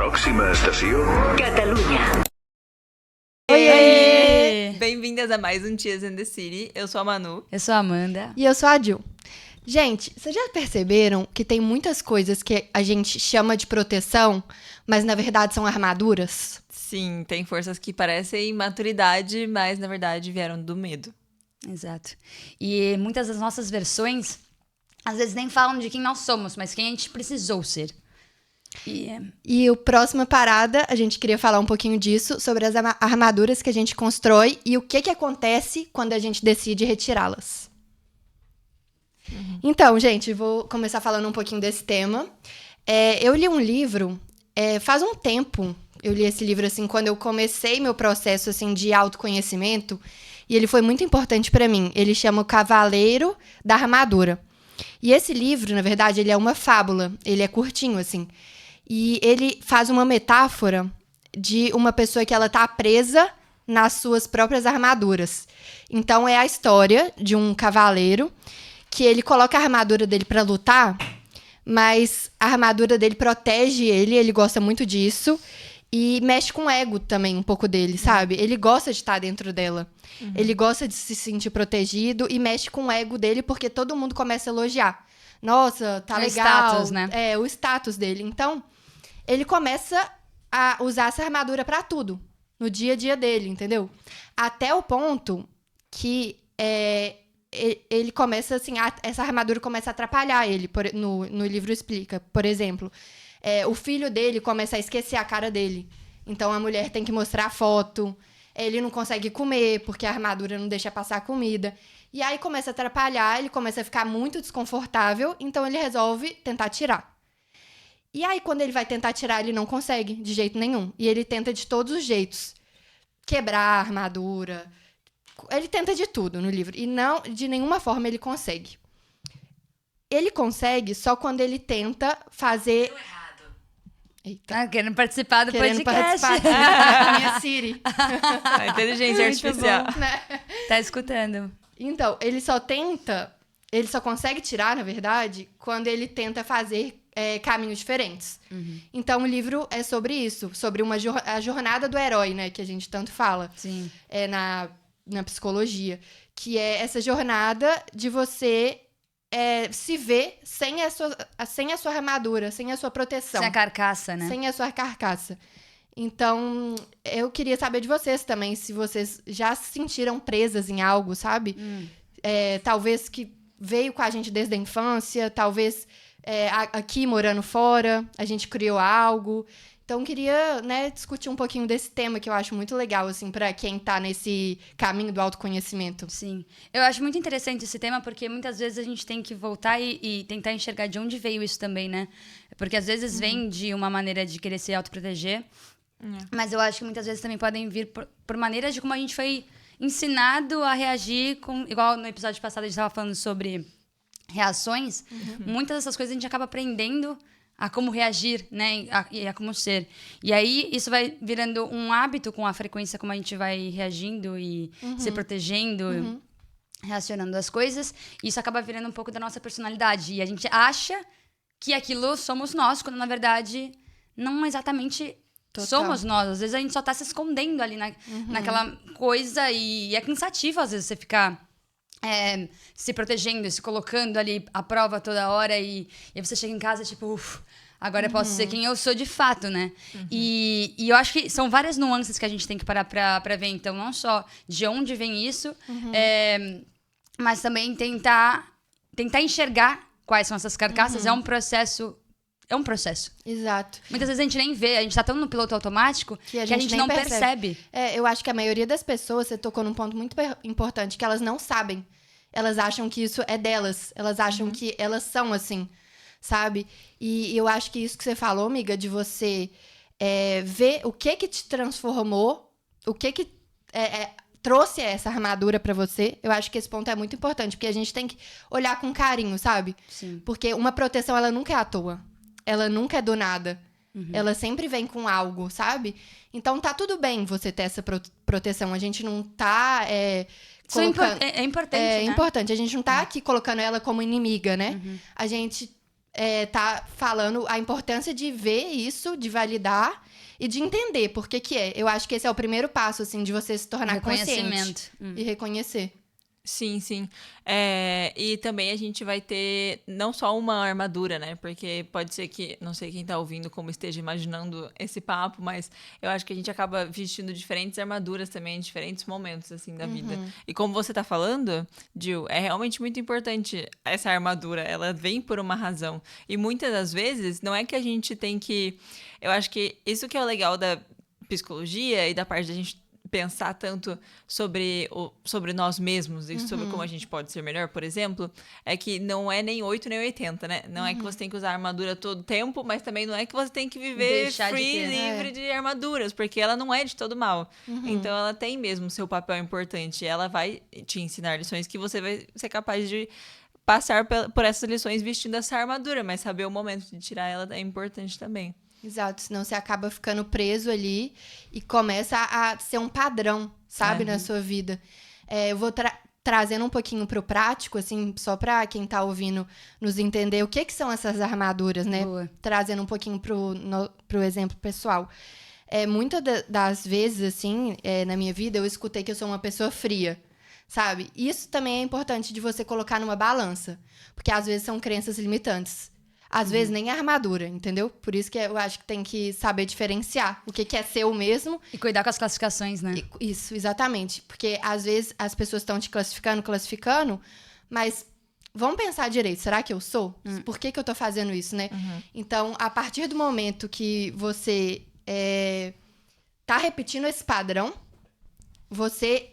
Próxima estació. Catalunha. Oi! Bem-vindas a mais um Tias and the City. Eu sou a Manu. Eu sou a Amanda. E eu sou a Jill. Gente, vocês já perceberam que tem muitas coisas que a gente chama de proteção, mas na verdade são armaduras? Sim, tem forças que parecem maturidade, mas na verdade vieram do medo. Exato. E muitas das nossas versões, às vezes nem falam de quem nós somos, mas quem a gente precisou ser. E a próxima parada, a gente queria falar um pouquinho disso, sobre as armaduras que a gente constrói e o que acontece quando a gente decide retirá-las. Então, gente, vou começar falando um pouquinho desse tema. Eu li um livro, faz um tempo, eu li esse livro, assim, quando eu comecei meu processo, assim, de autoconhecimento, e ele foi muito importante pra mim. Ele chama O Cavaleiro da Armadura. E esse livro, na verdade, ele é uma fábula, ele é curtinho, assim, e ele faz uma metáfora de uma pessoa que ela tá presa nas suas próprias armaduras. Então, é a história de um cavaleiro que ele coloca a armadura dele pra lutar, mas a armadura dele protege ele gosta muito disso, e mexe com o ego também, um pouco dele, sabe? Ele gosta de estar dentro dela. Ele gosta de se sentir protegido e mexe com o ego dele, porque todo mundo começa a elogiar. Nossa, tá O legal. status, né? O status dele. Então, ele começa a usar essa armadura pra tudo, no dia a dia dele, entendeu? Até o ponto que ele começa, assim, essa armadura começa a atrapalhar ele. No livro explica, por exemplo, o filho dele começa a esquecer a cara dele. Então, a mulher tem que mostrar a foto. Ele não consegue comer, porque a armadura não deixa passar a comida. E aí, começa a atrapalhar, ele começa a ficar muito desconfortável. Então, ele resolve tentar tirar. E aí, quando ele vai tentar tirar, ele não consegue, de jeito nenhum. E ele tenta de todos os jeitos. Quebrar a armadura. Ele tenta de tudo no livro. E não, de nenhuma forma ele consegue. Ele consegue só quando ele tenta fazer... Eita. Querendo participar do Querendo podcast. participar da minha Siri. A inteligência artificial. Né? Tá escutando. Então, ele só consegue tirar, na verdade, quando ele tenta fazer caminhos diferentes. Então, o livro é sobre isso, sobre a jornada do herói, né, que a gente tanto fala. Sim. Na psicologia, que é essa jornada de você se ver sem a sua armadura, sem a sua proteção. Sem a carcaça, né? Sem a sua carcaça. Então, eu queria saber de vocês também, se vocês já se sentiram presas em algo, sabe? Talvez que veio com a gente desde a infância, talvez aqui morando fora, a gente criou algo. Então, queria, discutir um pouquinho desse tema, que eu acho muito legal, assim, para quem tá nesse caminho do autoconhecimento. Sim. Eu acho muito interessante esse tema, porque muitas vezes a gente tem que voltar e tentar enxergar de onde veio isso também, né? Porque às vezes vem de uma maneira de querer se autoproteger, mas eu acho que muitas vezes também podem vir por maneiras de como a gente foi ensinado a reagir, igual no episódio passado a gente estava falando sobre reações. Muitas dessas coisas a gente acaba aprendendo a como reagir, né, e a como ser. E aí, isso vai virando um hábito com a frequência como a gente vai reagindo e se protegendo, reacionando às coisas. E isso acaba virando um pouco da nossa personalidade. E a gente acha que aquilo somos nós, quando, na verdade, não exatamente somos nós. Às vezes, a gente só tá se escondendo ali naquela coisa. E é cansativo, às vezes, você ficar... se protegendo, se colocando ali à prova toda hora e aí você chega em casa tipo, agora eu posso ser quem eu sou de fato, né? E eu acho que são várias nuances que a gente tem que parar pra ver, então não só de onde vem isso, mas também tentar enxergar quais são essas carcaças. É um processo. Exato. Muitas vezes a gente nem vê, a gente tá tão no piloto automático que a gente nem não percebe. Eu acho que a maioria das pessoas, você tocou num ponto muito importante, que elas não sabem. Elas acham que isso é delas. Elas acham que elas são assim, sabe? E eu acho que isso que você falou, amiga, de você ver o que te transformou, o que trouxe essa armadura pra você, eu acho que esse ponto é muito importante, porque a gente tem que olhar com carinho, sabe? Sim. Porque uma proteção, ela nunca é à toa. Ela nunca é do nada. Ela sempre vem com algo, sabe? Então, tá tudo bem você ter essa proteção. A gente não tá colocando... É importante, É né? importante. A gente não tá aqui colocando ela como inimiga, né? A gente tá falando a importância de ver isso, de validar e de entender por que é. Eu acho que esse é o primeiro passo, assim, de você se tornar consciente e reconhecer. Sim, sim. E também a gente vai ter não só uma armadura, né? Porque pode ser que, não sei quem tá ouvindo como esteja imaginando esse papo, mas eu acho que a gente acaba vestindo diferentes armaduras também em diferentes momentos, assim, da vida. E como você tá falando, Gil, é realmente muito importante essa armadura. Ela vem por uma razão. E muitas das vezes, não é que a gente tem que... Eu acho que isso que é o legal da psicologia e da parte da gente pensar tanto sobre nós mesmos e sobre como a gente pode ser melhor, por exemplo, é que não é nem 8 nem 80, né? Não é que você tem que usar armadura todo tempo, mas também não é que você tem que viver livre de armaduras, porque ela não é de todo mal. Então ela tem mesmo seu papel importante. Ela vai te ensinar lições que você vai ser capaz de passar por essas lições vestindo essa armadura, mas saber o momento de tirar ela é importante também. Exato, senão você acaba ficando preso ali e começa a ser um padrão, sabe, na sua vida. Eu vou trazendo um pouquinho pro prático, assim, só pra quem tá ouvindo nos entender o que são essas armaduras, né? Boa. Trazendo um pouquinho pro exemplo pessoal. Muitas das vezes, assim, na minha vida, eu escutei que eu sou uma pessoa fria, sabe? Isso também é importante de você colocar numa balança, porque às vezes são crenças limitantes. Às vezes nem é armadura, entendeu? Por isso que eu acho que tem que saber diferenciar o que é seu mesmo. E cuidar com as classificações, né? Isso, exatamente. Porque às vezes as pessoas estão te classificando, mas vamos pensar direito. Será que eu sou? Por que eu tô fazendo isso, né? Então, a partir do momento que você tá repetindo esse padrão, você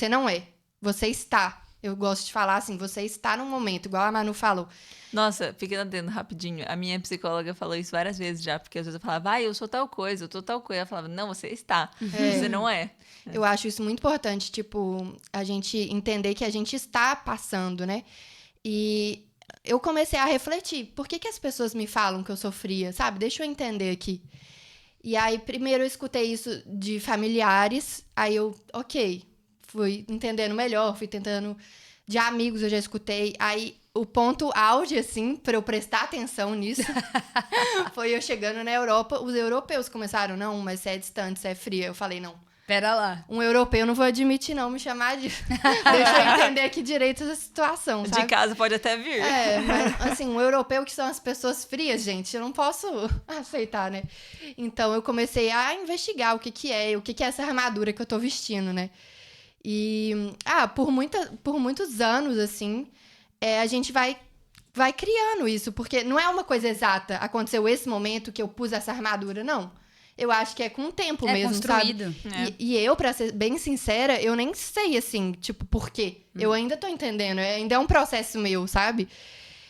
não é. Você está. Eu gosto de falar assim, você está no momento, igual a Manu falou. Nossa, fiquei dentro rapidinho. A minha psicóloga falou isso várias vezes já, porque às vezes eu falava, eu sou tal coisa, eu tô tal coisa. Ela falava, não, você está, você não é. Eu acho isso muito importante, tipo, a gente entender que a gente está passando, né? E eu comecei a refletir, por que as pessoas me falam que eu sou fria, sabe? Deixa eu entender aqui. E aí, primeiro eu escutei isso de familiares, aí eu, fui entendendo melhor, fui tentando... De amigos eu já escutei. Aí, o ponto auge, assim, pra eu prestar atenção nisso, foi eu chegando na Europa. Os europeus começaram, não, mas você é distante, você é fria. Eu falei, não. Pera lá. Um europeu eu não vou admitir, não, me chamar de... Deixa eu entender aqui direito essa situação, sabe? De casa pode até vir. Mas, assim, um europeu que são as pessoas frias, gente, eu não posso aceitar, né? Então, eu comecei a investigar o que é essa armadura que eu tô vestindo, né? E, por muitos anos, assim, a gente vai criando isso, porque não é uma coisa exata. Aconteceu esse momento que eu pus essa armadura, não. Eu acho que é com o tempo mesmo, construído. Sabe? E eu, pra ser bem sincera, eu nem sei, assim, tipo, por quê. Eu ainda tô entendendo, ainda é um processo meu, sabe?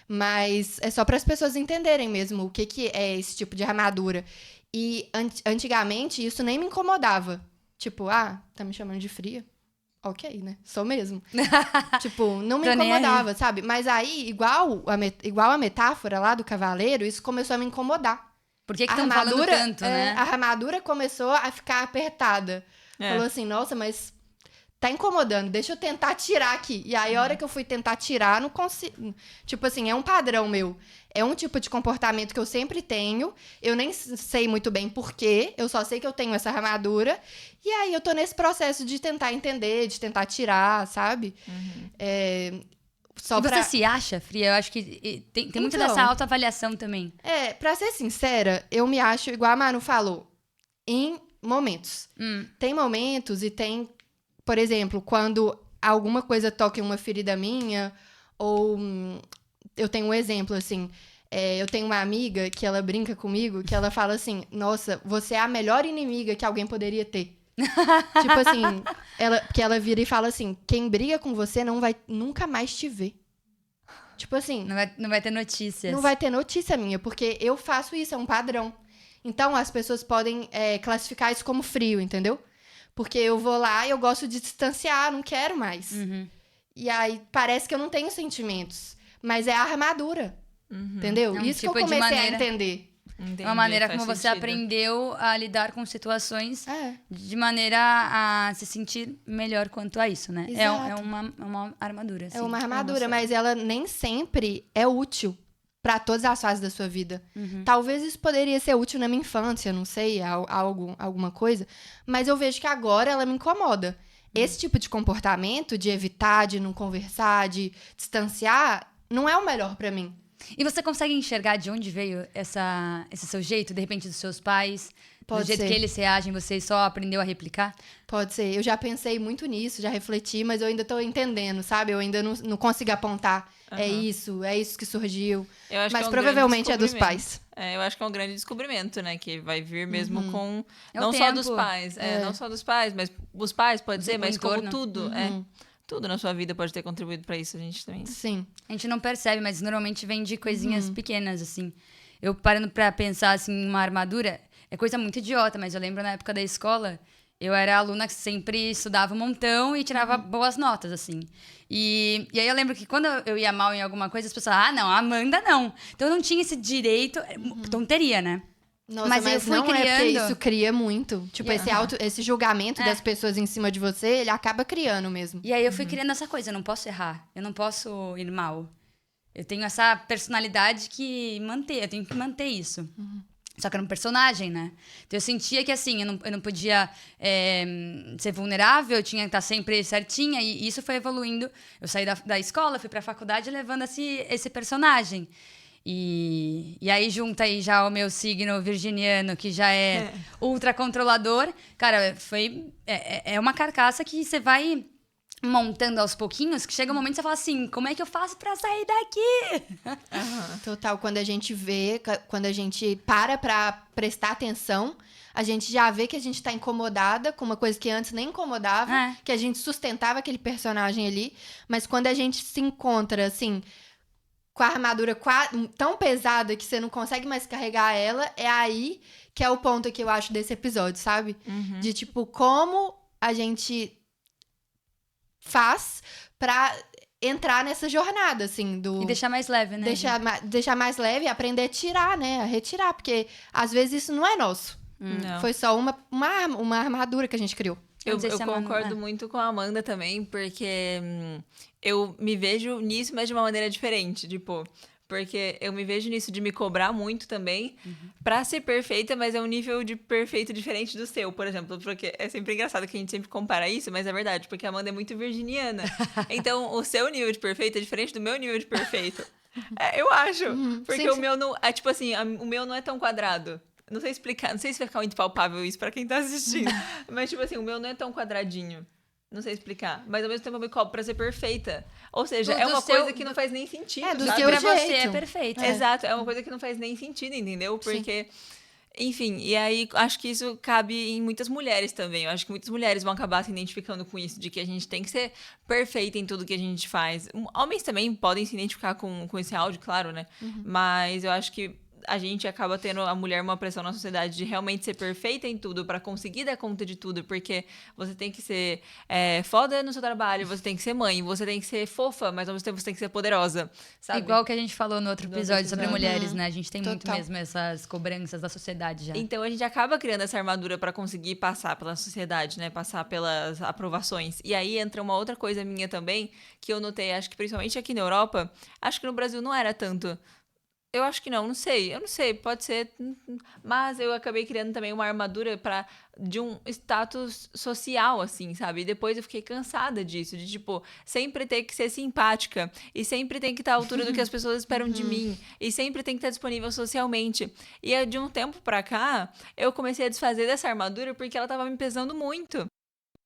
Mas é só para as pessoas entenderem mesmo o que é esse tipo de armadura. E antigamente isso nem me incomodava. Tipo, tá me chamando de fria? Ok, né? Sou mesmo. Tipo, não me incomodava, sabe? Mas aí, igual a metáfora lá do cavaleiro, isso começou a me incomodar. Por que estão falando tanto, né? A armadura começou a ficar apertada. Falou assim, nossa, mas tá incomodando, deixa eu tentar tirar aqui. E aí, a hora que eu fui tentar tirar, não consigo. Tipo assim, é um padrão meu. É um tipo de comportamento que eu sempre tenho. Eu nem sei muito bem por quê. Eu só sei que eu tenho essa armadura. E aí, eu tô nesse processo de tentar entender, de tentar tirar, sabe? Você se acha fria? Eu acho que tem muito dessa autoavaliação também. Pra ser sincera, eu me acho, igual a Manu falou, em momentos. Tem momentos e tem... Por exemplo, quando alguma coisa toca em uma ferida minha, ou eu tenho um exemplo, assim, eu tenho uma amiga que ela brinca comigo, que ela fala assim, nossa, você é a melhor inimiga que alguém poderia ter. Tipo assim, porque ela vira e fala assim, quem briga com você não vai nunca mais te ver. Tipo assim... Não vai ter notícias. Não vai ter notícia minha, porque eu faço isso, é um padrão. Então, as pessoas podem classificar isso como frio, entendeu? Porque eu vou lá e eu gosto de distanciar, não quero mais. E aí, parece que eu não tenho sentimentos. Mas é a armadura, entendeu? Isso tipo que eu comecei a entender. Entendi, uma maneira como você aprendeu a lidar com situações de maneira a se sentir melhor quanto a isso, né? É uma armadura. Assim. É uma armadura, mas ela nem sempre é útil pra todas as fases da sua vida. Talvez isso poderia ser útil na minha infância, não sei, alguma coisa. Mas eu vejo que agora ela me incomoda. Esse tipo de comportamento, de evitar, de não conversar, de distanciar, não é o melhor pra mim. E você consegue enxergar de onde veio esse seu jeito, de repente, dos seus pais? Pode do jeito ser. que eles reagem, você só aprendeu a replicar? Pode ser. Eu já pensei muito nisso, já refleti, mas eu ainda tô entendendo, sabe? Eu ainda não consigo apontar. É isso que surgiu. Eu acho Mas que é um provavelmente grande é dos descobrimento. pais. Eu acho que é um grande descobrimento, né? Que vai vir mesmo com... É o não só dos tempo. pais. Não só dos pais, mas os pais, pode ser, O mas como entorno. tudo. Tudo na sua vida pode ter contribuído pra isso, a gente também. Sim. A gente não percebe, mas normalmente vem de coisinhas pequenas, assim. Eu parando pra pensar, assim, uma armadura, é coisa muito idiota, mas eu lembro na época da escola, eu era aluna que sempre estudava um montão e tirava boas notas, assim. E aí eu lembro que quando eu ia mal em alguma coisa, as pessoas falavam, a Amanda não. Então eu não tinha esse direito, tonteria, né? Nossa, Mas mas eu fui não é porque criando- isso cria muito. Tipo, esse julgamento das pessoas em cima de você, ele acaba criando mesmo. E aí eu fui criando essa coisa, eu não posso errar, eu não posso ir mal. Eu tenho essa personalidade eu tenho que manter isso. Só que era um personagem, né? Então eu sentia que assim, eu não podia ser vulnerável, eu tinha que estar sempre certinha, e isso foi evoluindo. Eu saí da escola, fui pra faculdade levando esse personagem. E aí junta aí já o meu signo virginiano, que já é ultra controlador. Cara, é uma carcaça que você vai montando aos pouquinhos, que chega um momento que você fala assim, como é que eu faço pra sair daqui? Total, quando a gente vê, quando a gente para pra prestar atenção, a gente já vê que a gente tá incomodada com uma coisa que antes nem incomodava, que a gente sustentava aquele personagem ali, mas quando a gente se encontra, assim, com a armadura tão pesada que você não consegue mais carregar ela, é aí que é o ponto que eu acho desse episódio, sabe? De, tipo, como a gente faz pra entrar nessa jornada, assim, do... E deixar mais leve, né? Deixar mais leve e aprender a tirar, né? A retirar, porque às vezes isso não é nosso. Não. Foi só uma armadura que a gente criou. Eu Eu não sei se a Manu- concordo muito com a Amanda também, porque eu me vejo nisso, mas de uma maneira diferente, tipo... Porque eu me vejo nisso de me cobrar muito também pra ser perfeita, mas é um nível de perfeito diferente do seu, por exemplo. Porque é sempre engraçado que a gente sempre compara isso, mas é verdade, porque a Amanda é muito virginiana. Então, o seu nível de perfeito é diferente do meu nível de perfeito. Eu acho. Porque sim, o meu não... É tipo assim, o meu não é tão quadrado. Não sei explicar, não sei se vai ficar muito palpável isso pra quem tá assistindo. Mas, tipo assim, o meu não é tão quadradinho. Não sei explicar. Mas ao mesmo tempo eu me cobro pra ser perfeita. Ou seja, Do é uma seu- coisa que não faz nem sentido. do sabe? seu Pra você jeito. é perfeito. Exato, é uma coisa que não faz nem sentido, entendeu? Porque, enfim, e aí acho que isso cabe em muitas mulheres também. Eu acho que muitas mulheres vão acabar se identificando com isso, de que a gente tem que ser perfeita em tudo que a gente faz. Homens também podem se identificar com esse áudio, claro, né? Mas eu acho que a gente acaba tendo a mulher uma pressão na sociedade de realmente ser perfeita em tudo pra conseguir dar conta de tudo, porque você tem que ser foda no seu trabalho, você tem que ser mãe, você tem que ser fofa, mas ao mesmo tempo você tem que ser poderosa, sabe? Igual que a gente falou no outro episódio sobre mulheres, né? A gente tem muito Total. mesmo essas cobranças da sociedade já. Então a gente acaba criando essa armadura pra conseguir passar pela sociedade, né? Passar pelas aprovações. E aí entra uma outra coisa minha também, que eu notei, acho que principalmente aqui na Europa, acho que no Brasil não era tanto. Eu acho que não sei. Eu não sei, pode ser. Mas eu acabei criando também uma armadura de um status social, assim, sabe? E depois eu fiquei cansada disso, de, tipo, sempre ter que ser simpática. E sempre tem que estar à altura do que as pessoas esperam de mim. E sempre tem que estar disponível socialmente. E de um tempo pra cá, eu comecei a desfazer dessa armadura porque ela tava me pesando muito.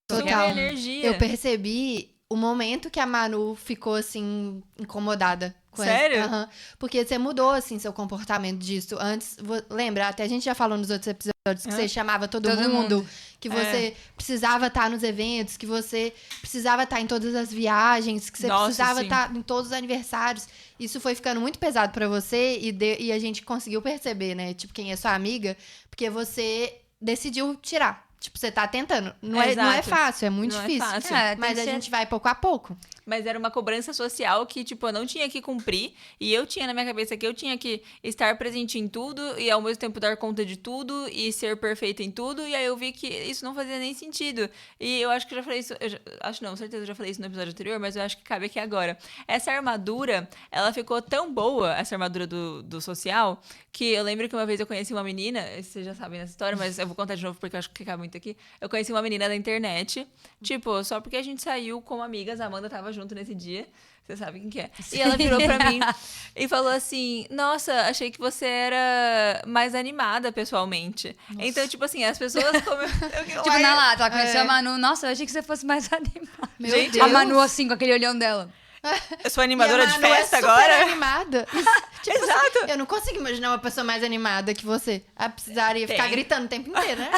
Total. Super energia. Eu percebi o momento que a Manu ficou, assim, incomodada. Com Sério? essa. Aham. Porque você mudou, assim, seu comportamento disso. Antes, lembra? Até a gente já falou nos outros episódios que você chamava todo mundo, que você precisava estar nos eventos, que você precisava estar em todas as viagens, que você precisava sim. estar em todos os aniversários. Isso foi ficando muito pesado pra você e a gente conseguiu perceber, né? Tipo, quem é sua amiga, porque você decidiu tirar. Tipo, você tá tentando. Não é Exato. fácil, é muito Não é difícil. fácil. Mas a gente vai pouco a pouco. Mas era uma cobrança social que, tipo, eu não tinha que cumprir. E eu tinha na minha cabeça que eu tinha que estar presente em tudo e ao mesmo tempo dar conta de tudo e ser perfeita em tudo. E aí eu vi que isso não fazia nem sentido. E eu acho que eu já falei isso. Acho não, certeza eu já falei isso no episódio anterior, mas eu acho que cabe aqui agora. Essa armadura, ela ficou tão boa, essa armadura do social, que eu lembro que uma vez eu conheci uma menina, vocês já sabem dessa história, mas eu vou contar de novo porque eu acho que cabe muito aqui. Eu conheci uma menina da internet, tipo, só porque a gente saiu como amigas, a Amanda tava junto nesse dia. Você sabe quem que é. E ela virou pra mim e falou assim, nossa, achei que você era mais animada pessoalmente. Nossa. Então, tipo assim, as pessoas... Tipo, na lata, ela conheceu a Manu. Nossa, eu achei que você fosse mais animada. Meu Gente, Deus. A Manu, assim, com aquele olhão dela. Eu sou animadora de festa é super agora? animada. Tipo, Exato. Assim, eu não consigo imaginar uma pessoa mais animada que você. A precisaria ficar gritando o tempo inteiro, né?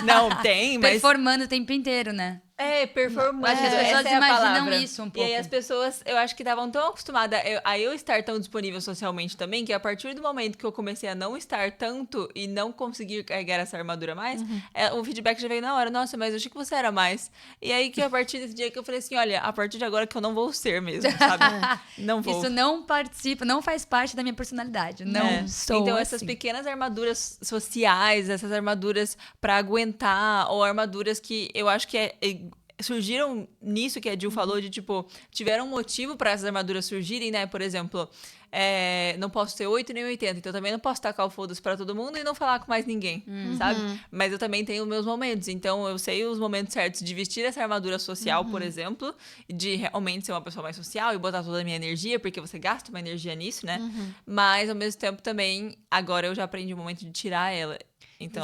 Não, tem, mas... Performando o tempo inteiro, né? É, performando. Acho que as essa pessoas é a imaginam palavra. isso um pouco. E aí as pessoas, eu acho que estavam tão acostumadas a eu estar tão disponível socialmente também, que a partir do momento que eu comecei a não estar tanto e não conseguir carregar essa armadura mais, o feedback já veio na hora. Nossa, mas eu achei que você era mais. E aí que a partir desse dia que eu falei assim, olha, a partir de agora que eu não vou ser mesmo, sabe? Não vou. Isso não participa, não faz parte da minha personalidade. Não sou Então, assim. essas pequenas armaduras sociais, essas armaduras pra aguentar, ou armaduras que eu acho que surgiram nisso que a Jill falou, de tipo, tiveram um motivo para essas armaduras surgirem, né? Por exemplo, não posso ter 8 nem 80, então eu também não posso tacar o foda-se pra todo mundo e não falar com mais ninguém, sabe? Mas eu também tenho meus momentos, então eu sei os momentos certos de vestir essa armadura social, por exemplo, de realmente ser uma pessoa mais social e botar toda a minha energia, porque você gasta uma energia nisso, né? Mas, ao mesmo tempo, também, agora eu já aprendi o momento de tirar ela. Então,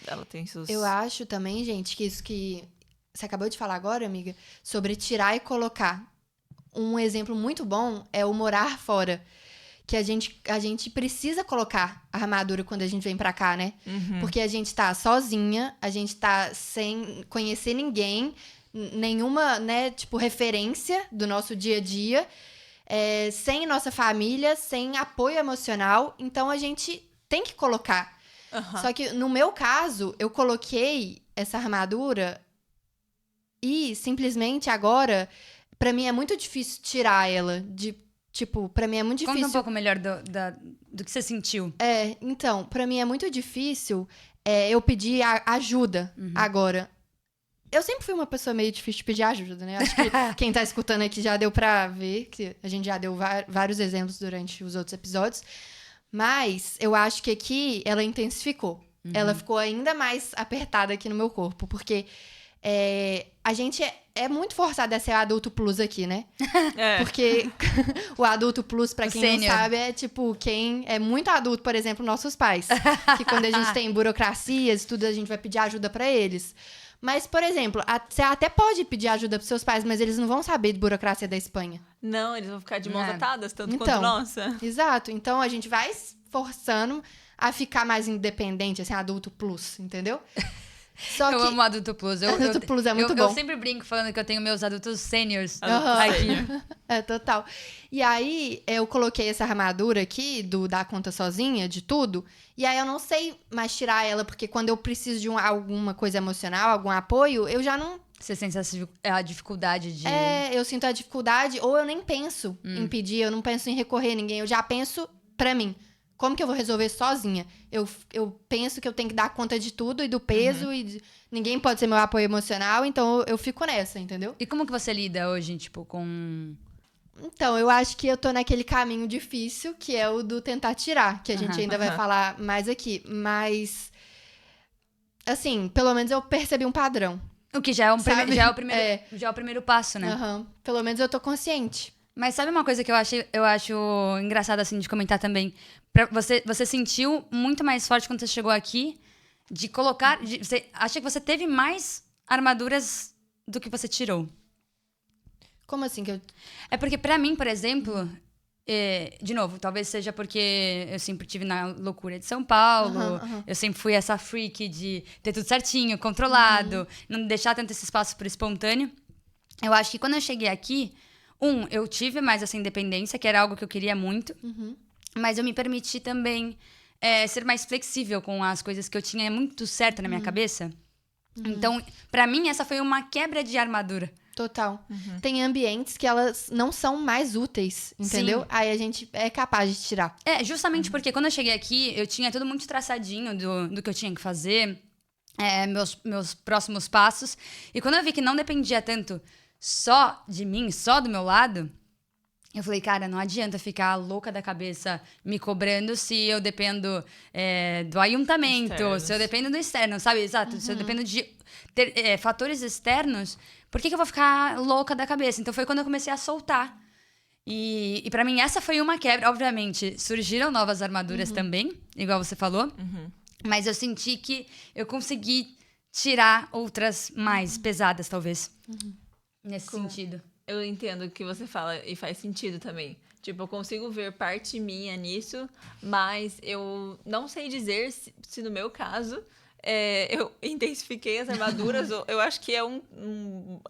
ela tem seus... Eu acho também, gente, que isso que você acabou de falar agora, amiga, sobre tirar e colocar. Um exemplo muito bom é o morar fora. Que a gente precisa colocar a armadura quando a gente vem pra cá, né? Porque a gente tá sozinha, a gente tá sem conhecer ninguém, nenhuma, né, tipo, referência do nosso dia a dia, sem nossa família, sem apoio emocional. Então, a gente tem que colocar. Só que, no meu caso, eu coloquei essa armadura e, simplesmente, agora, pra mim é muito difícil tirar ela. Tipo, pra mim é muito difícil... Conta um pouco melhor do que você sentiu. Então, pra mim é muito difícil eu pedir ajuda agora. Eu sempre fui uma pessoa meio difícil de pedir ajuda, né? Acho que quem tá escutando aqui já deu pra ver, que a gente já deu vários exemplos durante os outros episódios. Mas eu acho que aqui ela intensificou. Ela ficou ainda mais apertada aqui no meu corpo, porque... a gente é muito forçado a ser adulto plus aqui, né? Porque o adulto plus, pra quem não sabe, é tipo quem é muito adulto, por exemplo, nossos pais. Que quando a gente tem burocracias e tudo, a gente vai pedir ajuda pra eles. Mas, por exemplo, você até pode pedir ajuda pros seus pais, mas eles não vão saber de burocracia da Espanha. Não, eles vão ficar de mãos atadas, tanto Então, quanto nossa. Exato. Então, a gente vai forçando a ficar mais independente, assim, adulto plus, entendeu? Eu amo adulto plus. Adulto plus é muito bom. Eu sempre brinco falando que eu tenho meus adultos seniors aqui. Total. E aí, eu coloquei essa armadura aqui, do dar conta sozinha, de tudo. E aí, eu não sei mais tirar ela, porque quando eu preciso de alguma coisa emocional, algum apoio, eu já não... Você sente a dificuldade de... eu sinto a dificuldade, ou eu nem penso em pedir, eu não penso em recorrer a ninguém, eu já penso pra mim. Como que eu vou resolver sozinha? Eu penso que eu tenho que dar conta de tudo e do peso e ninguém pode ser meu apoio emocional, então eu fico nessa, entendeu? E como que você lida hoje, tipo, com... Então, eu acho que eu tô naquele caminho difícil, que é o do tentar tirar, que a gente ainda vai falar mais aqui. Mas, assim, pelo menos eu percebi um padrão. O que já é o primeiro passo, né? Pelo menos eu tô consciente. Mas sabe uma coisa que eu acho engraçado, assim, de comentar também? Você sentiu muito mais forte quando você chegou aqui de colocar... Você acha que você teve mais armaduras do que você tirou? Como assim que eu... É porque pra mim, por exemplo... de novo, talvez seja porque eu sempre tive na loucura de São Paulo. Eu sempre fui essa freak de ter tudo certinho, controlado. Não deixar tanto esse espaço pro espontâneo. Eu acho que quando eu cheguei aqui... eu tive mais essa independência, que era algo que eu queria muito. Mas eu me permiti também ser mais flexível com as coisas que eu tinha muito certo na minha cabeça. Então, pra mim, essa foi uma quebra de armadura. Total. Tem ambientes que elas não são mais úteis, entendeu? Sim. Aí a gente é capaz de tirar. Justamente porque quando eu cheguei aqui, eu tinha tudo muito traçadinho do que eu tinha que fazer, meus próximos passos. E quando eu vi que não dependia tanto só de mim, só do meu lado, eu falei, cara, não adianta ficar louca da cabeça me cobrando se eu dependo do ayuntamento, Externos. se eu dependo do externo, sabe? Exato, se eu dependo de ter fatores externos, por que eu vou ficar louca da cabeça? Então foi quando eu comecei a soltar. E pra mim essa foi uma quebra. Obviamente, surgiram novas armaduras também, igual você falou. Mas eu senti que eu consegui tirar outras mais pesadas, talvez. Nesse sentido. Eu entendo o que você fala e faz sentido também. Tipo, eu consigo ver parte minha nisso, mas eu não sei dizer se no meu caso eu intensifiquei as armaduras. Eu acho que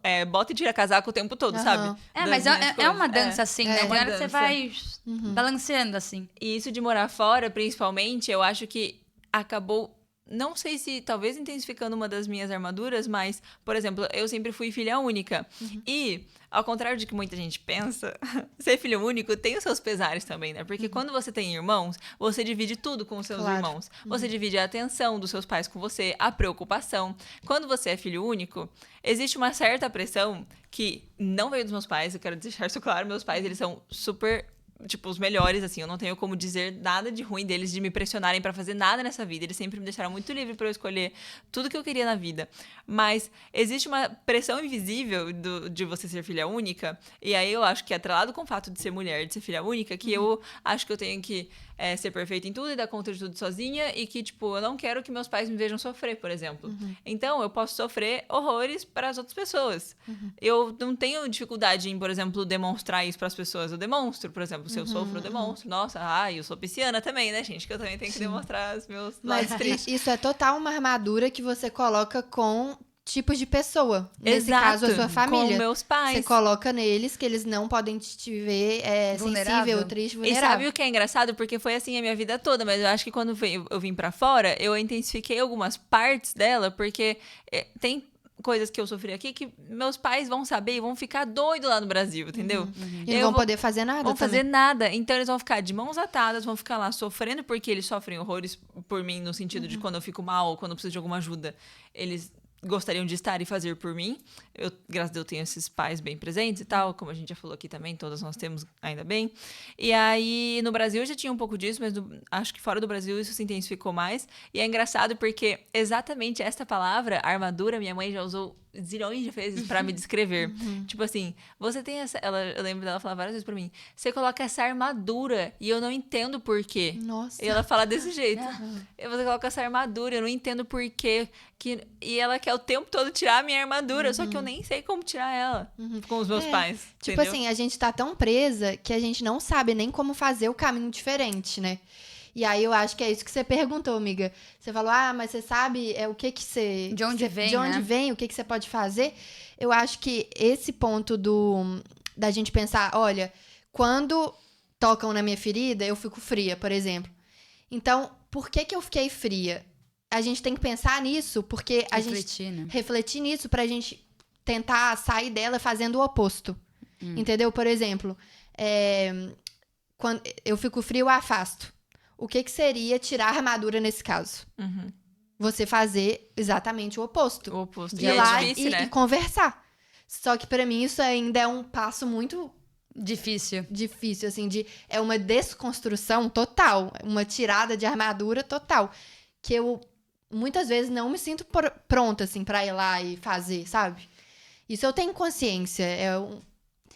é bota e tira casaco o tempo todo, sabe? Mas Das minhas é uma coisas. dança assim, É né? uma Tem hora que você dança. vai balanceando assim. E isso de morar fora, principalmente, eu acho que acabou, não sei se talvez intensificando uma das minhas armaduras, mas, por exemplo, eu sempre fui filha única. E, ao contrário de que muita gente pensa, ser filho único tem os seus pesares também, né? Porque quando você tem irmãos, você divide tudo com os seus Claro. irmãos. Você divide a atenção dos seus pais com você, a preocupação. Quando você é filho único, existe uma certa pressão que não veio dos meus pais, eu quero deixar isso claro, meus pais, eles são super... Tipo, os melhores, assim, eu não tenho como dizer nada de ruim deles, de me pressionarem pra fazer nada nessa vida. Eles sempre me deixaram muito livre pra eu escolher tudo que eu queria na vida. Mas existe uma pressão invisível de você ser filha única, e aí eu acho que atrelado com o fato de ser mulher, de ser filha única, que eu acho que eu tenho que ser perfeita em tudo e dar conta de tudo sozinha, e que, tipo, eu não quero que meus pais me vejam sofrer, por exemplo. Então, eu posso sofrer horrores para as outras pessoas. Eu não tenho dificuldade em, por exemplo, demonstrar isso para as pessoas. Eu demonstro, por exemplo, se eu sofro, eu demonstro. Nossa, eu sou pisciana também, né, gente? Que eu também tenho que demonstrar os meus Mas lados tristes. isso é total uma armadura que você coloca com tipos de pessoa. Nesse Exato, caso, a sua família. com meus pais. Você coloca neles que eles não podem te ver Vulnerável. sensível, triste, E vulnerável. sabe o que é engraçado? Porque foi assim a minha vida toda, mas eu acho que quando eu vim pra fora, eu intensifiquei algumas partes dela, porque tem coisas que eu sofri aqui que meus pais vão saber e vão ficar doidos lá no Brasil, entendeu? E não vão poder fazer nada Vão também. fazer nada. Então eles vão ficar de mãos atadas, vão ficar lá sofrendo, porque eles sofrem horrores por mim, no sentido de quando eu fico mal, quando eu preciso de alguma ajuda, eles gostariam de estar e fazer por mim. Eu, graças a Deus, tenho esses pais bem presentes e tal, como a gente já falou aqui também, todas nós temos, ainda bem. E aí, no Brasil, eu já tinha um pouco disso, mas acho que fora do Brasil isso se intensificou mais. E é engraçado porque exatamente essa palavra, armadura, minha mãe já usou zilhões de vezes pra me descrever. Tipo assim, você tem essa... eu lembro dela falar várias vezes pra mim, você coloca essa armadura e eu não entendo por quê. Nossa. E ela fala desse jeito. Você coloca essa armadura, eu não entendo por quê. E ela quer o tempo todo tirar a minha armadura, só que eu nem sei como tirar ela com os meus pais. Tipo entendeu? assim, a gente tá tão presa que a gente não sabe nem como fazer o caminho diferente, né? E aí eu acho que é isso que você perguntou, amiga. Você falou, mas você sabe o que que você... De onde vem, De onde né? vem, o que que você pode fazer. Eu acho que esse ponto da gente pensar, olha, quando tocam na minha ferida, eu fico fria, por exemplo. Então, por que que eu fiquei fria? A gente tem que pensar nisso, porque a Refletir, né? gente... Refletir nisso pra gente tentar sair dela fazendo o oposto. Entendeu? Por exemplo, quando eu fico frio, eu afasto. O que que seria tirar a armadura nesse caso? Você fazer exatamente o oposto. O oposto. Ir E é lá difícil, né? e conversar. Só que pra mim isso ainda é um passo muito Difícil. difícil, assim, é uma desconstrução total, uma tirada de armadura total, que eu muitas vezes não me sinto pronta, assim, pra ir lá e fazer, sabe? Isso eu tenho consciência,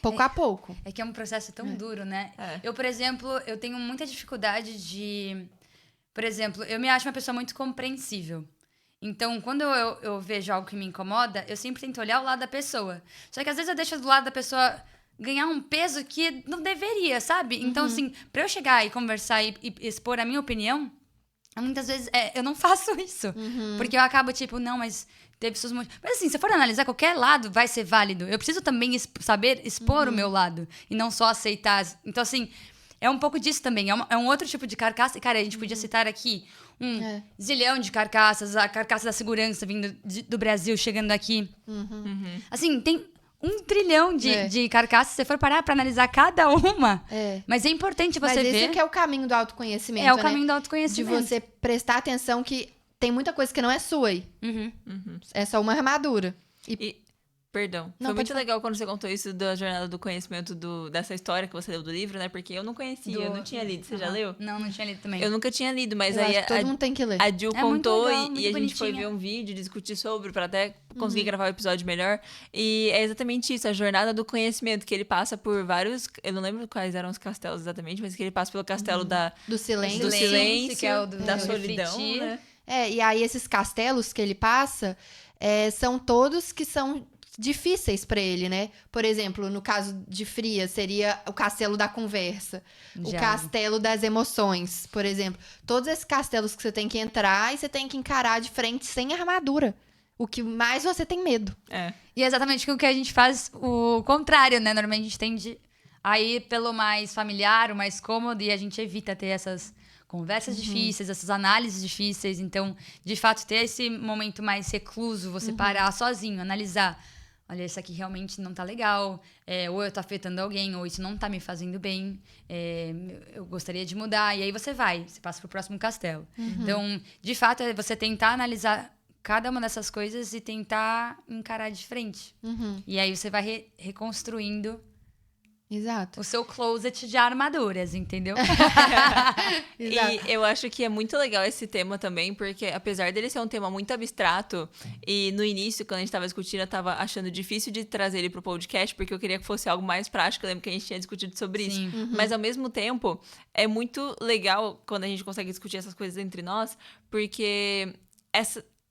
pouco a pouco. É que é um processo tão duro, né? É. Eu, por exemplo, eu tenho muita dificuldade de... Por exemplo, eu me acho uma pessoa muito compreensível. Então, quando eu vejo algo que me incomoda, eu sempre tento olhar o lado da pessoa. Só que às vezes eu deixo do lado da pessoa ganhar um peso que não deveria, sabe? Então, assim, pra eu chegar e conversar e expor a minha opinião, muitas vezes eu não faço isso. Porque eu acabo tipo, não, mas teve seus motivos. Mas assim, se for analisar, qualquer lado vai ser válido. Eu preciso também saber expor o meu lado e não só aceitar. Então, assim, é um pouco disso também. É um outro tipo de carcaça. Cara, a gente podia citar aqui zilhão de carcaças, a carcaça da segurança vindo do Brasil, chegando aqui. Assim, tem 1 trilhão de carcaças, se você for parar pra analisar cada uma. Mas é importante você ver... Mas esse que é o caminho do autoconhecimento, É o caminho do autoconhecimento. De você prestar atenção que tem muita coisa que não é sua aí. É só uma armadura. Perdão. Não, Foi muito falar. legal quando você contou isso da jornada do conhecimento dessa história que você leu do livro, né? Porque eu não conhecia, eu não tinha lido. Você já leu? Não tinha lido também. Eu nunca tinha lido, mas Eu aí acho que todo mundo tem que ler. a Jill É muito contou legal, muito e a gente foi bonitinha. ver um vídeo, discutir sobre, pra até conseguir gravar o episódio melhor. E é exatamente isso, a jornada do conhecimento, que ele passa por vários... Eu não lembro quais eram os castelos exatamente, mas que ele passa pelo castelo Do silêncio. do silêncio, que é o da do solidão, refletir. né? E aí esses castelos que ele passa são todos que são difíceis pra ele, né? Por exemplo, no caso de Fria, seria o castelo da conversa. O Diálogo. castelo das emoções, por exemplo. Todos esses castelos que você tem que entrar e você tem que encarar de frente sem armadura. O que mais você tem medo. E é exatamente o que a gente faz o contrário, né? Normalmente a gente tende a ir pelo mais familiar, o mais cômodo, e a gente evita ter essas conversas difíceis, essas análises difíceis. Então, de fato, ter esse momento mais recluso, você parar sozinho, analisar. Olha, isso aqui realmente não tá legal, ou eu tô afetando alguém, ou isso não tá me fazendo bem, eu gostaria de mudar. E aí você passa pro próximo castelo. Então, de fato, é você tentar analisar cada uma dessas coisas e tentar encarar de frente. E aí você vai reconstruindo Exato. o seu closet de armaduras, entendeu? Exato. E eu acho que é muito legal esse tema também, porque apesar dele ser um tema muito abstrato, e no início, quando a gente tava discutindo, eu tava achando difícil de trazer ele pro podcast, porque eu queria que fosse algo mais prático. Eu lembro que a gente tinha discutido sobre Sim. isso. Mas ao mesmo tempo, é muito legal quando a gente consegue discutir essas coisas entre nós, porque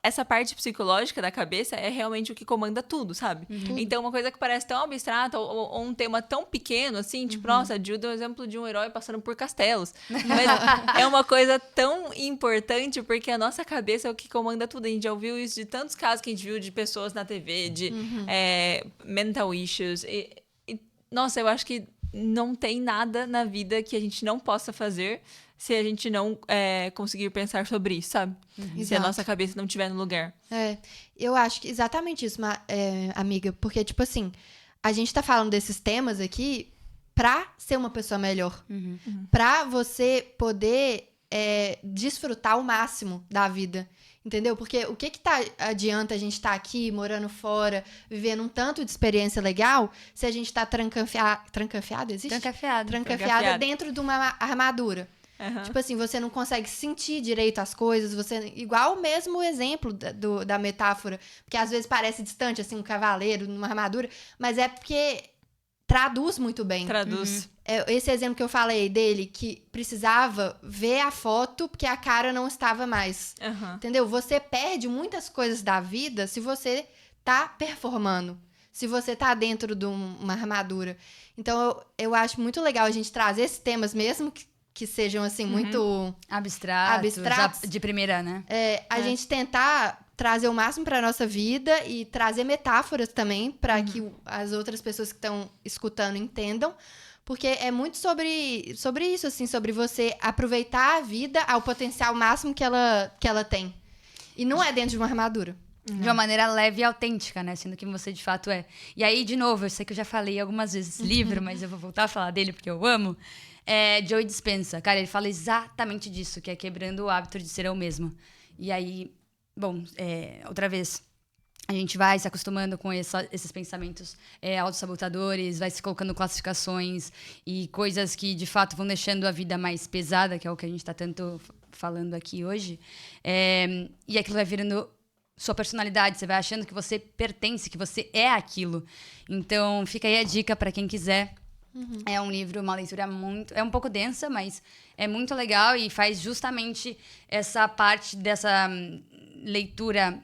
essa parte psicológica da cabeça é realmente o que comanda tudo, sabe? Então, uma coisa que parece tão abstrata ou um tema tão pequeno, assim, tipo, nossa, a Jill deu um exemplo de um herói passando por castelos. Mas é uma coisa tão importante porque a nossa cabeça é o que comanda tudo. A gente já ouviu isso de tantos casos que a gente viu de pessoas na TV, de mental issues. Nossa, eu acho que não tem nada na vida que a gente não possa fazer se a gente não conseguir pensar sobre isso, sabe? Se a Exato. nossa cabeça não estiver no lugar. Eu acho que exatamente isso, amiga. Porque, tipo assim, a gente tá falando desses temas aqui pra ser uma pessoa melhor. Pra você poder desfrutar o máximo da vida. Entendeu? Porque o que adianta a gente estar aqui, morando fora, vivendo um tanto de experiência legal, se a gente tá trancafiado, existe? Trancafiada dentro de uma armadura. Tipo assim, você não consegue sentir direito as coisas, igual o mesmo exemplo da metáfora, porque às vezes parece distante, assim, um cavaleiro numa armadura, mas é porque traduz muito bem. Traduz. Esse exemplo que eu falei dele, que precisava ver a foto porque a cara não estava mais. Entendeu? Você perde muitas coisas da vida se você tá performando, se você tá dentro de uma armadura. Então, eu acho muito legal a gente trazer esses temas, mesmo que sejam, assim, muito abstratos. De primeira, né? A gente tentar trazer o máximo para nossa vida e trazer metáforas também para que as outras pessoas que estão escutando entendam, porque é muito sobre isso, assim, sobre você aproveitar a vida ao potencial máximo que ela tem. E não é dentro de uma armadura. De uma maneira leve e autêntica, né? Sendo que você de fato é. E aí, de novo, eu sei que eu já falei algumas vezes esse livro, mas eu vou voltar a falar dele porque eu amo. Joe Dispenza. Cara, ele fala exatamente disso, que é quebrando o hábito de ser eu mesmo. E aí, bom, outra vez, a gente vai se acostumando com esses pensamentos autossabotadores, vai se colocando classificações e coisas que, de fato, vão deixando a vida mais pesada, que é o que a gente está tanto falando aqui hoje. E aquilo vai virando sua personalidade, você vai achando que você pertence, que você é aquilo. Então, fica aí a dica para quem quiser. É um livro, uma leitura muito... É um pouco densa, mas é muito legal e faz justamente essa parte dessa leitura...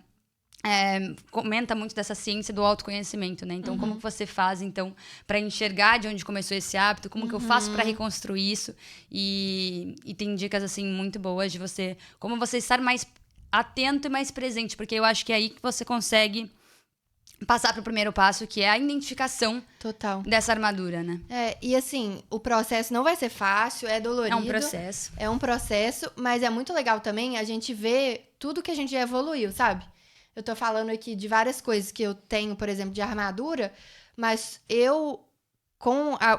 comenta muito dessa ciência do autoconhecimento, né? Então, como que você faz, então, para enxergar de onde começou esse hábito? Como que eu faço para reconstruir isso? E tem dicas, assim, muito boas de você... Como você estar mais atento e mais presente, porque eu acho que é aí que você consegue passar pro primeiro passo, que é a identificação Total. dessa armadura, né? E assim, o processo não vai ser fácil, é dolorido. É um processo. É um processo, mas é muito legal também a gente ver tudo que a gente já evoluiu, sabe? Eu tô falando aqui de várias coisas que eu tenho, por exemplo, de armadura, mas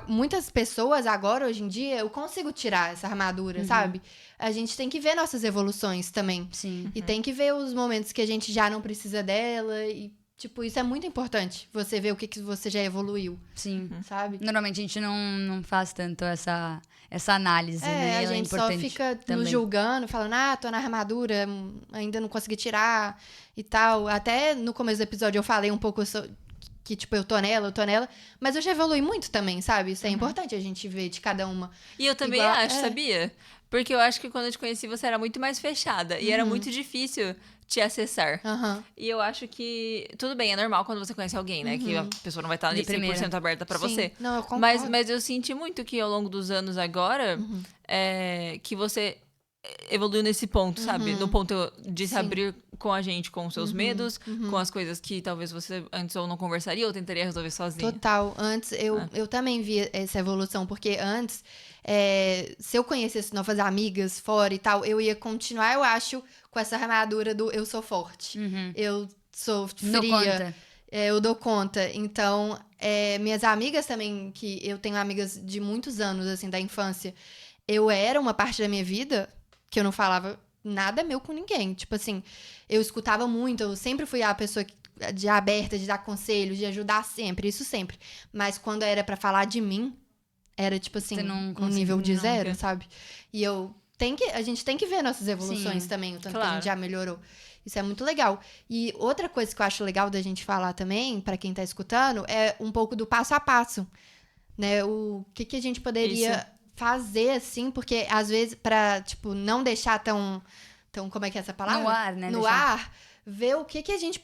muitas pessoas agora, hoje em dia, eu consigo tirar essa armadura, sabe? A gente tem que ver nossas evoluções também. Sim. E tem que ver os momentos que a gente já não precisa dela e, tipo, isso é muito importante. Você ver o que você já evoluiu, Sim. sabe? Normalmente a gente não faz tanto essa análise, né? A Ela gente é só importante fica também. nos julgando, falando, tô na armadura, ainda não consegui tirar e tal. Até no começo do episódio eu falei um pouco que, tipo, eu tô nela, mas eu já evolui muito também, sabe? Isso é importante a gente ver de cada uma. E eu também acho, sabia? Porque eu acho que quando eu te conheci, você era muito mais fechada. E era muito difícil te acessar. E eu acho que... Tudo bem, é normal quando você conhece alguém, né? Que a pessoa não vai estar ali 100% aberta pra você. Não, eu concordo. Mas eu senti muito que ao longo dos anos agora, que você evoluiu nesse ponto, sabe? No ponto de se abrir com a gente, com os seus medos, com as coisas que talvez você antes ou não conversaria ou tentaria resolver sozinha. Total. Antes, eu também vi essa evolução, porque antes, se eu conhecesse novas amigas fora e tal, eu ia continuar, eu acho, com essa armadura do eu sou forte. Eu sou fria. Dou conta. Eu dou conta. Então, minhas amigas também, que eu tenho amigas de muitos anos, assim, da infância, eu era uma parte da minha vida que eu não falava nada meu com ninguém. Tipo assim, eu escutava muito, eu sempre fui a pessoa aberta, de dar conselhos, de ajudar sempre, isso sempre. Mas quando era pra falar de mim, era tipo assim, um nível de zero, sabe? E a gente tem que ver nossas evoluções também, o tanto que a gente já melhorou. Isso é muito legal. E outra coisa que eu acho legal da gente falar também, pra quem tá escutando, é um pouco do passo a passo, né? O que a gente poderia fazer, assim, porque às vezes pra, tipo, não deixar tão como é que é essa palavra? No ar, né? No ar, ver o que a gente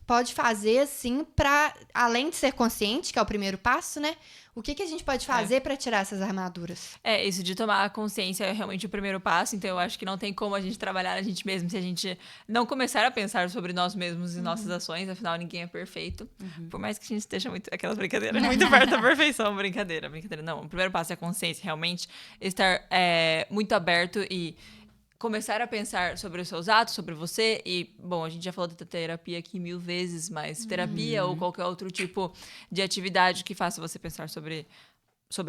pode fazer, assim, pra, além de ser consciente, que é o primeiro passo, né? O que a gente pode fazer pra tirar essas armaduras? Isso de tomar consciência é realmente o primeiro passo, então eu acho que não tem como a gente trabalhar a gente mesmo se a gente não começar a pensar sobre nós mesmos e nossas ações, afinal ninguém é perfeito, por mais que a gente esteja muito, aquelas brincadeiras, muito perto da perfeição, brincadeira, não, o primeiro passo é a consciência, realmente estar muito aberto e começar a pensar sobre os seus atos, sobre você e, bom, a gente já falou da terapia aqui 1000 vezes, mas terapia ou qualquer outro tipo de atividade que faça você pensar sobre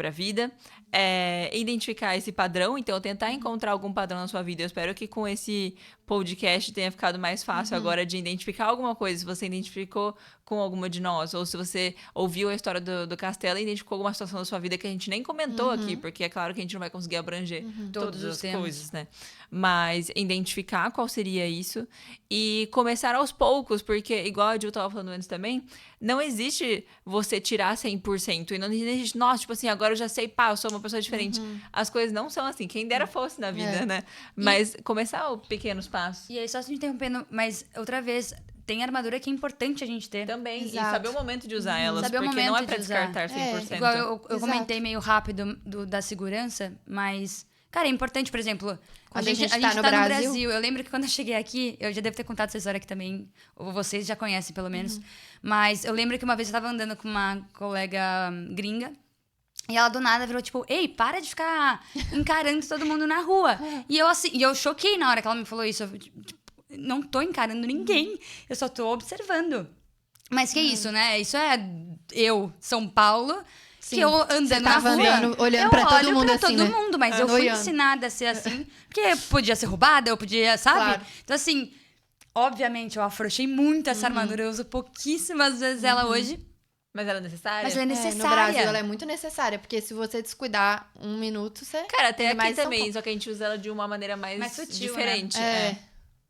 a vida, identificar esse padrão, então tentar encontrar algum padrão na sua vida. Eu espero que com esse podcast tenha ficado mais fácil agora de identificar alguma coisa, se você identificou com alguma de nós, ou se você ouviu a história do Castelo e identificou alguma situação da sua vida que a gente nem comentou aqui, porque é claro que a gente não vai conseguir abranger todas as coisas, né? Mas identificar qual seria isso e começar aos poucos, porque, igual a Jill estava falando antes também, não existe você tirar 100% e não existe, nossa, tipo assim, agora eu já sei, eu sou uma pessoa diferente. As coisas não são assim, quem dera fosse na vida, né? Mas começar os pequenos passos. E aí, só se interrompendo, mas outra vez, tem armadura que é importante a gente ter. Também, Exato. E saber o momento de usar elas, Saber o porque momento não é pra de usar. descartar 100%. Igual eu comentei meio rápido da segurança, mas, cara, é importante, por exemplo, Quando a gente tá tá no no Brasil. Eu lembro que quando eu cheguei aqui, eu já devo ter contado essa história aqui também, ou vocês já conhecem pelo menos, mas eu lembro que uma vez eu tava andando com uma colega gringa, e ela do nada virou tipo, ei, para de ficar encarando todo mundo na rua. E eu choquei na hora que ela me falou isso. Eu, tipo, não tô encarando ninguém, eu só tô observando. Mas que isso, né? Isso é São Paulo, que eu andando na rua, olhando pra todo mundo pra assim, todo né? mundo, mas eu fui ensinada a ser assim, porque podia ser roubada, eu podia, sabe? Claro. Então assim, obviamente eu afrouxei muito essa armadura, eu uso pouquíssimas vezes ela hoje. Mas ela é necessária? Mas ela é necessária. No Brasil ela é muito necessária, porque se você descuidar um minuto, você... Cara, até aqui mais também, só que a gente usa ela de uma maneira mais sutil, diferente. né?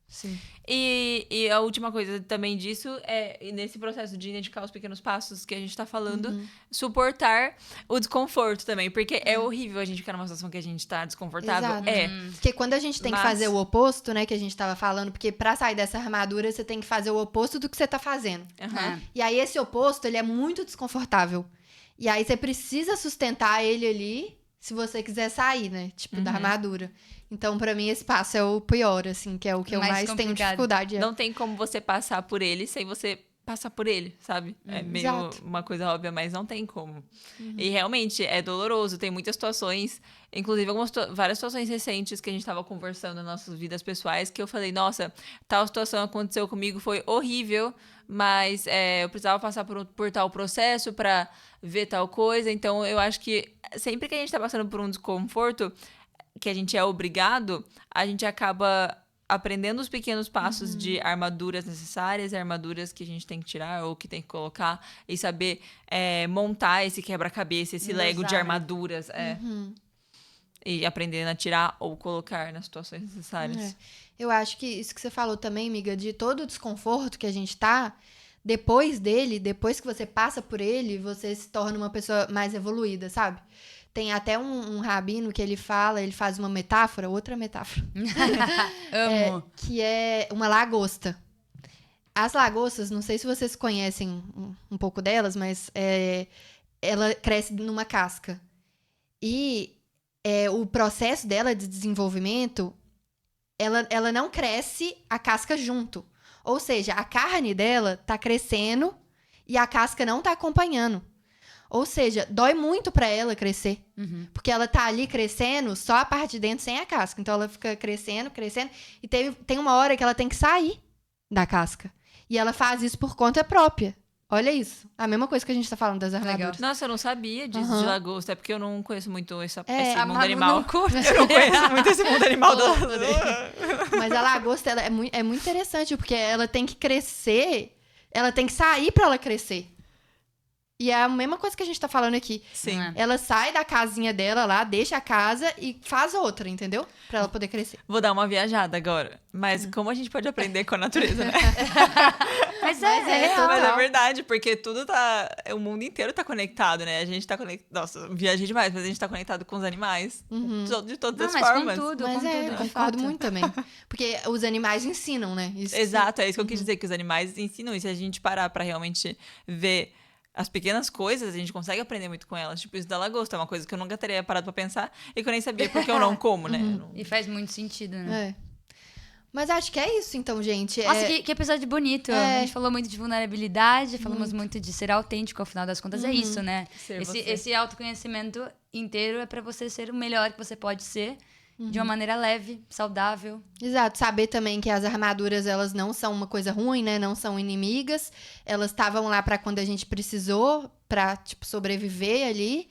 Sim. E a última coisa também disso é, nesse processo de identificar os pequenos passos que a gente tá falando, suportar o desconforto também. Porque é horrível a gente ficar numa situação que a gente tá desconfortável. Exato. Porque quando a gente tem que fazer o oposto, né, que a gente tava falando, porque pra sair dessa armadura, você tem que fazer o oposto do que você tá fazendo. E aí esse oposto, ele é muito desconfortável. E aí você precisa sustentar ele ali, se você quiser sair, né, tipo, da armadura. Então, pra mim, esse passo é o pior, assim, que é o que eu mais tenho dificuldade. Não tem como você passar por ele sem você passar por ele, sabe? É meio Exato. uma coisa óbvia, mas não tem como. E realmente é doloroso, tem muitas situações, inclusive várias situações recentes que a gente tava conversando nas nossas vidas pessoais, que eu falei, nossa, tal situação aconteceu comigo, foi horrível, mas eu precisava passar por tal processo pra ver tal coisa. Então, eu acho que sempre que a gente tá passando por um desconforto, que a gente é obrigado, a gente acaba aprendendo os pequenos passos de armaduras necessárias, armaduras que a gente tem que tirar ou que tem que colocar, e saber montar esse quebra-cabeça, esse Lego de armaduras. E aprendendo a tirar ou colocar nas situações necessárias. Eu acho que isso que você falou também, amiga, de todo o desconforto que a gente tá, depois que você passa por ele, você se torna uma pessoa mais evoluída, sabe? Tem até um rabino que ele faz uma metáfora, outra metáfora. Amo. Que é uma lagosta. As lagostas, não sei se vocês conhecem um pouco delas, mas ela cresce numa casca. E o processo dela de desenvolvimento, ela não cresce a casca junto. Ou seja, a carne dela tá crescendo e a casca não tá acompanhando. Ou seja, dói muito pra ela crescer. Porque ela tá ali crescendo só a parte de dentro sem a casca. Então ela fica crescendo, crescendo. E tem uma hora que ela tem que sair da casca. E ela faz isso por conta própria. Olha isso. A mesma coisa que a gente tá falando das armaduras. Nossa, eu não sabia disso de lagosta. É porque eu não conheço muito esse A mundo Manu animal. não curte. Eu não conheço muito esse mundo animal da Mas a lagosta ela é muito interessante, porque ela tem que crescer, ela tem que sair pra ela crescer. E é a mesma coisa que a gente tá falando aqui. Sim. Ela sai da casinha dela lá, deixa a casa e faz outra, entendeu? Pra ela poder crescer. Vou dar uma viajada agora. Mas como a gente pode aprender com a natureza, né? Mas real. Mas é Total. verdade, porque tudo tá... O mundo inteiro tá conectado, né? A gente tá conectado... Nossa, viajei demais, mas a gente tá conectado com os animais. De todas Não, as mas formas. com tudo, Mas com tudo, de concordo fato. muito também. Porque os animais ensinam, né? Isso Exato, é isso que eu quis dizer, que os animais ensinam. E se a gente parar pra realmente ver as pequenas coisas, a gente consegue aprender muito com elas. Tipo, isso da lagosta é uma coisa que eu nunca teria parado pra pensar e que eu nem sabia porque eu não como, né? Eu não- E faz muito sentido, né? Mas acho que é isso, então, gente. Nossa, que episódio bonito. A gente falou muito de vulnerabilidade, falamos muito de ser autêntico, ao final das contas é isso, né? Ser você. Esse autoconhecimento inteiro é pra você ser o melhor que você pode ser, de uma maneira leve, saudável. Exato, saber também que as armaduras, elas não são uma coisa ruim, né? Não são inimigas. Elas estavam lá pra quando a gente precisou, pra, tipo, sobreviver ali.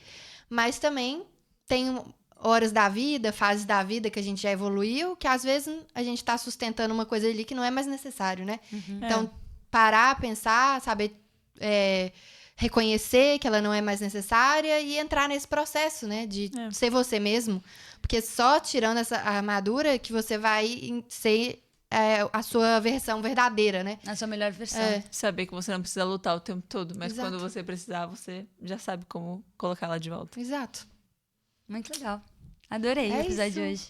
Mas também tem horas da vida, fases da vida que a gente já evoluiu, que às vezes a gente tá sustentando uma coisa ali que não é mais necessário, né? Então, parar, pensar, saber reconhecer que ela não é mais necessária e entrar nesse processo, né? De ser você mesmo. Porque só tirando essa armadura que você vai ser a sua versão verdadeira, né? A sua melhor versão. Saber que você não precisa lutar o tempo todo, mas Exato. quando você precisar, você já sabe como colocar ela de volta. Exato. Muito legal. Adorei o episódio de hoje.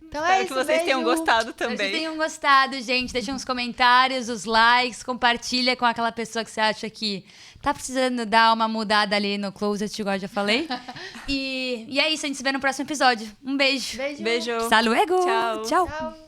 Então Espero é isso, que vocês tenham beijo. gostado Espero que também. vocês tenham gostado, gente. Deixa uns comentários, os likes, compartilha com aquela pessoa que você acha que tá precisando dar uma mudada ali no closet, igual eu já falei. E é isso, a gente se vê no próximo episódio. Um beijo. Beijo. Beijo. Hasta luego. Tchau. Tchau. Tchau.